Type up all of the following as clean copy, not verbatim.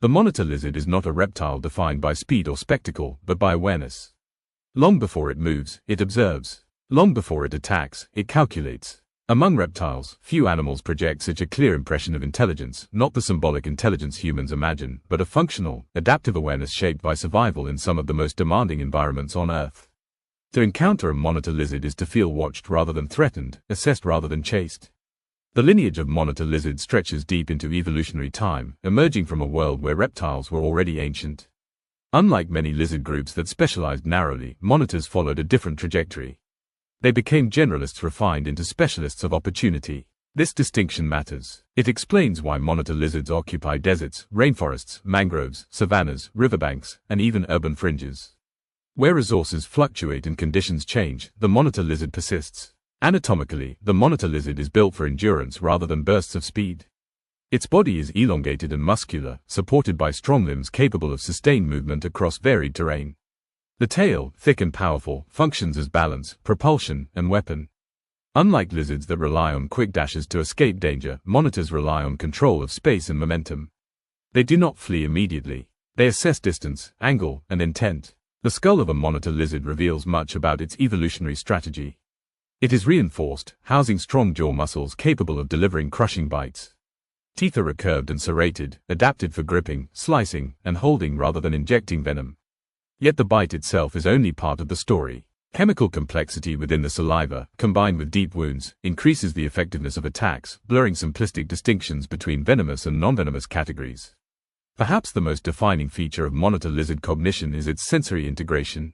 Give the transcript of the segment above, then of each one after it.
The monitor lizard is not a reptile defined by speed or spectacle, but by awareness. Long before it moves, it observes. Long before it attacks, it calculates. Among reptiles, few animals project such a clear impression of intelligence, not the symbolic intelligence humans imagine, but a functional, adaptive awareness shaped by survival in some of the most demanding environments on Earth. To encounter a monitor lizard is to feel watched rather than threatened, assessed rather than chased. The lineage of monitor lizards stretches deep into evolutionary time, emerging from a world where reptiles were already ancient. Unlike many lizard groups that specialized narrowly, monitors followed a different trajectory. They became generalists refined into specialists of opportunity. This distinction matters. It explains why monitor lizards occupy deserts, rainforests, mangroves, savannas, riverbanks, and even urban fringes. Where resources fluctuate and conditions change, the monitor lizard persists. Anatomically, the monitor lizard is built for endurance rather than bursts of speed. Its body is elongated and muscular, supported by strong limbs capable of sustained movement across varied terrain. The tail, thick and powerful, functions as balance, propulsion, and weapon. Unlike lizards that rely on quick dashes to escape danger, monitors rely on control of space and momentum. They do not flee immediately. They assess distance, angle, and intent. The skull of a monitor lizard reveals much about its evolutionary strategy. It is reinforced, housing strong jaw muscles capable of delivering crushing bites. Teeth are recurved and serrated, adapted for gripping, slicing, and holding rather than injecting venom. Yet the bite itself is only part of the story. Chemical complexity within the saliva, combined with deep wounds, increases the effectiveness of attacks, blurring simplistic distinctions between venomous and non-venomous categories. Perhaps the most defining feature of monitor lizard cognition is its sensory integration.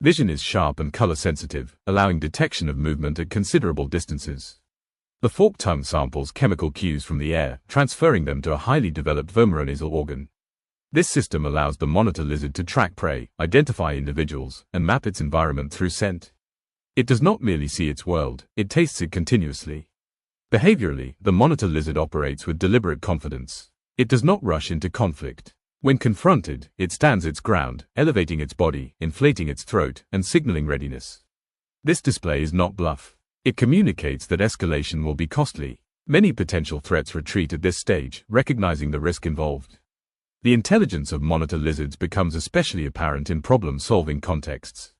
Vision is sharp and color-sensitive, allowing detection of movement at considerable distances. The forked tongue samples chemical cues from the air, transferring them to a highly developed vomeronasal organ. This system allows the monitor lizard to track prey, identify individuals, and map its environment through scent. It does not merely see its world, it tastes it continuously. Behaviorally, the monitor lizard operates with deliberate confidence. It does not rush into conflict. When confronted, it stands its ground, elevating its body, inflating its throat, and signaling readiness. This display is not bluff. It communicates that escalation will be costly. Many potential threats retreat at this stage, recognizing the risk involved. The intelligence of monitor lizards becomes especially apparent in problem-solving contexts.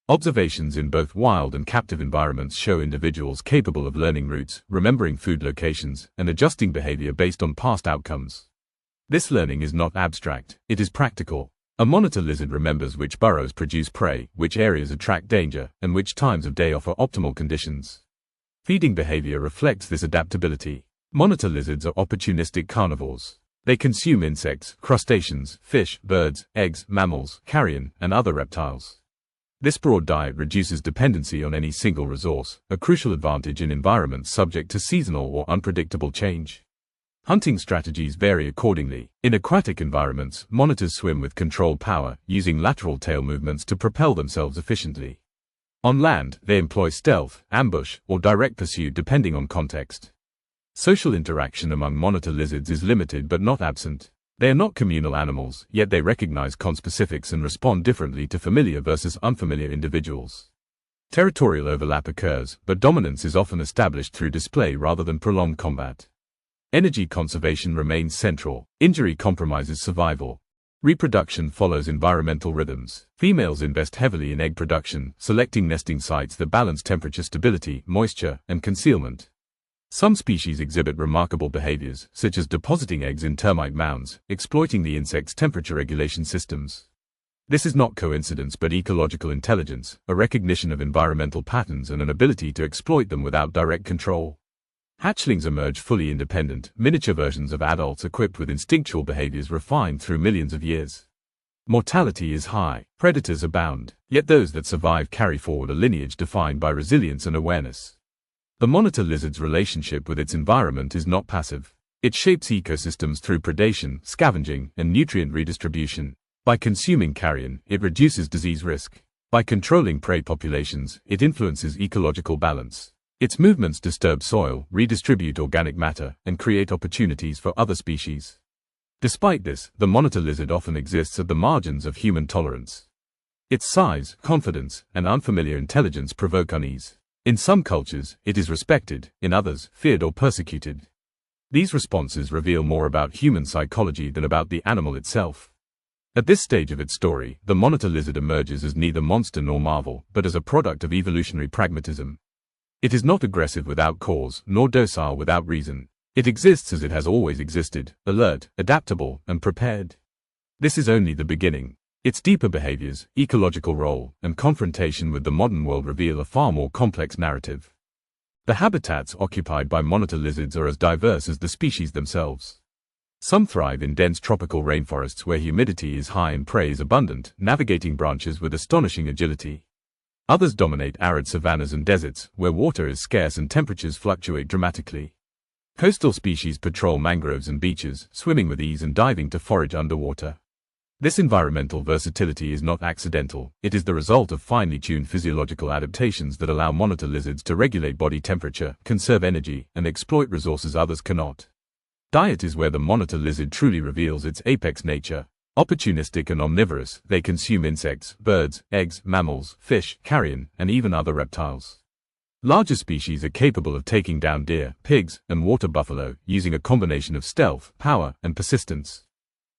Observations in both wild and captive environments show individuals capable of learning routes, remembering food locations, and adjusting behavior based on past outcomes. This learning is not abstract, it is practical. A monitor lizard remembers which burrows produce prey, which areas attract danger, and which times of day offer optimal conditions. Feeding behavior reflects this adaptability. Monitor lizards are opportunistic carnivores. They consume insects, crustaceans, fish, birds, eggs, mammals, carrion, and other reptiles. This broad diet reduces dependency on any single resource, a crucial advantage in environments subject to seasonal or unpredictable change. Hunting strategies vary accordingly. In aquatic environments, monitors swim with controlled power, using lateral tail movements to propel themselves efficiently. On land, they employ stealth, ambush, or direct pursuit depending on context. Social interaction among monitor lizards is limited but not absent. They are not communal animals, yet they recognize conspecifics and respond differently to familiar versus unfamiliar individuals. Territorial overlap occurs, but dominance is often established through display rather than prolonged combat. Energy conservation remains central. Injury compromises survival. Reproduction follows environmental rhythms. Females invest heavily in egg production, selecting nesting sites that balance temperature stability, moisture, and concealment. Some species exhibit remarkable behaviors, such as depositing eggs in termite mounds, exploiting the insect's temperature regulation systems. This is not coincidence but ecological intelligence, a recognition of environmental patterns and an ability to exploit them without direct control. Hatchlings emerge fully independent, miniature versions of adults equipped with instinctual behaviors refined through millions of years. Mortality is high, predators abound, yet those that survive carry forward a lineage defined by resilience and awareness. The monitor lizard's relationship with its environment is not passive. It shapes ecosystems through predation, scavenging, and nutrient redistribution. By consuming carrion, it reduces disease risk. By controlling prey populations, it influences ecological balance. Its movements disturb soil, redistribute organic matter, and create opportunities for other species. Despite this, the monitor lizard often exists at the margins of human tolerance. Its size, confidence, and unfamiliar intelligence provoke unease. In some cultures, it is respected, in others, feared or persecuted. These responses reveal more about human psychology than about the animal itself. At this stage of its story, the monitor lizard emerges as neither monster nor marvel, but as a product of evolutionary pragmatism. It is not aggressive without cause, nor docile without reason. It exists as it has always existed, alert, adaptable, and prepared. This is only the beginning. Its deeper behaviors, ecological role, and confrontation with the modern world reveal a far more complex narrative. The habitats occupied by monitor lizards are as diverse as the species themselves. Some thrive in dense tropical rainforests where humidity is high and prey is abundant, navigating branches with astonishing agility. Others dominate arid savannas and deserts, where water is scarce and temperatures fluctuate dramatically. Coastal species patrol mangroves and beaches, swimming with ease and diving to forage underwater. This environmental versatility is not accidental, it is the result of finely tuned physiological adaptations that allow monitor lizards to regulate body temperature, conserve energy, and exploit resources others cannot. Diet is where the monitor lizard truly reveals its apex nature. Opportunistic and omnivorous, they consume insects, birds, eggs, mammals, fish, carrion, and even other reptiles. Larger species are capable of taking down deer, pigs, and water buffalo, using a combination of stealth, power, and persistence.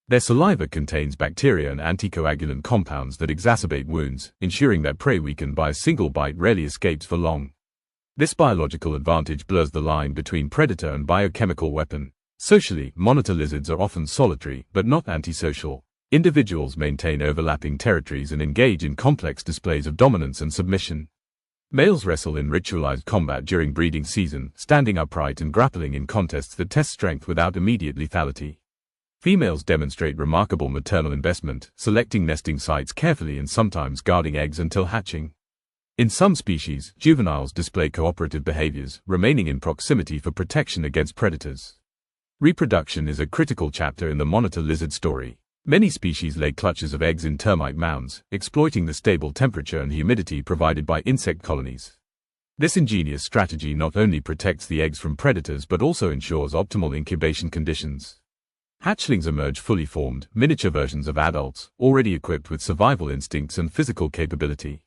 Their saliva contains bacteria and anticoagulant compounds that exacerbate wounds, ensuring that prey weakened by a single bite rarely escapes for long. This biological advantage blurs the line between predator and biochemical weapon. Socially, monitor lizards are often solitary, but not antisocial. Individuals maintain overlapping territories and engage in complex displays of dominance and submission. Males wrestle in ritualized combat during breeding season, standing upright and grappling in contests that test strength without immediate lethality. Females demonstrate remarkable maternal investment, selecting nesting sites carefully and sometimes guarding eggs until hatching. In some species, juveniles display cooperative behaviors, remaining in proximity for protection against predators. Reproduction is a critical chapter in the monitor lizard story. Many species lay clutches of eggs in termite mounds, exploiting the stable temperature and humidity provided by insect colonies. This ingenious strategy not only protects the eggs from predators but also ensures optimal incubation conditions. Hatchlings emerge fully formed, miniature versions of adults, already equipped with survival instincts and physical capability.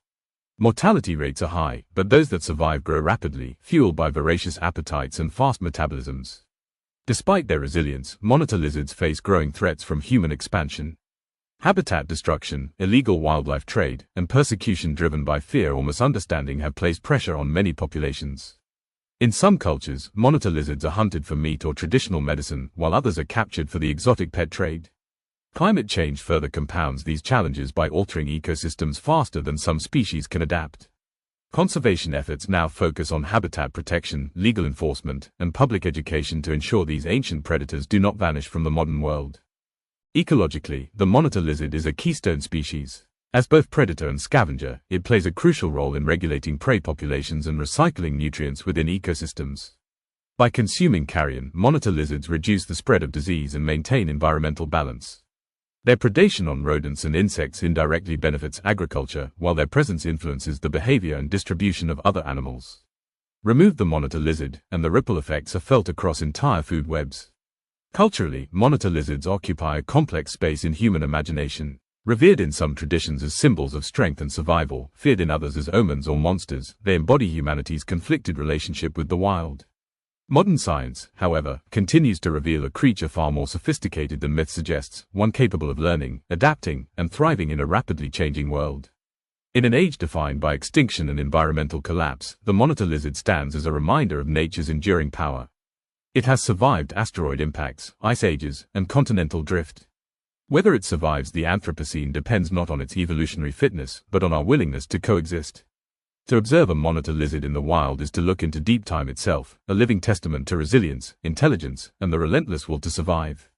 Mortality rates are high, but those that survive grow rapidly, fueled by voracious appetites and fast metabolisms. Despite their resilience, monitor lizards face growing threats from human expansion. Habitat destruction, illegal wildlife trade, and persecution driven by fear or misunderstanding have placed pressure on many populations. In some cultures, monitor lizards are hunted for meat or traditional medicine, while others are captured for the exotic pet trade. Climate change further compounds these challenges by altering ecosystems faster than some species can adapt. Conservation efforts now focus on habitat protection, legal enforcement, and public education to ensure these ancient predators do not vanish from the modern world. Ecologically, the monitor lizard is a keystone species. As both predator and scavenger, it plays a crucial role in regulating prey populations and recycling nutrients within ecosystems. By consuming carrion, monitor lizards reduce the spread of disease and maintain environmental balance. Their predation on rodents and insects indirectly benefits agriculture, while their presence influences the behavior and distribution of other animals. Remove the monitor lizard, and the ripple effects are felt across entire food webs. Culturally, monitor lizards occupy a complex space in human imagination. Revered in some traditions as symbols of strength and survival, feared in others as omens or monsters, they embody humanity's conflicted relationship with the wild. Modern science, however, continues to reveal a creature far more sophisticated than myth suggests, one capable of learning, adapting, and thriving in a rapidly changing world. In an age defined by extinction and environmental collapse, the monitor lizard stands as a reminder of nature's enduring power. It has survived asteroid impacts, ice ages, and continental drift. Whether it survives the Anthropocene depends not on its evolutionary fitness, but on our willingness to coexist. To observe a monitor lizard in the wild is to look into deep time itself, a living testament to resilience, intelligence, and the relentless will to survive.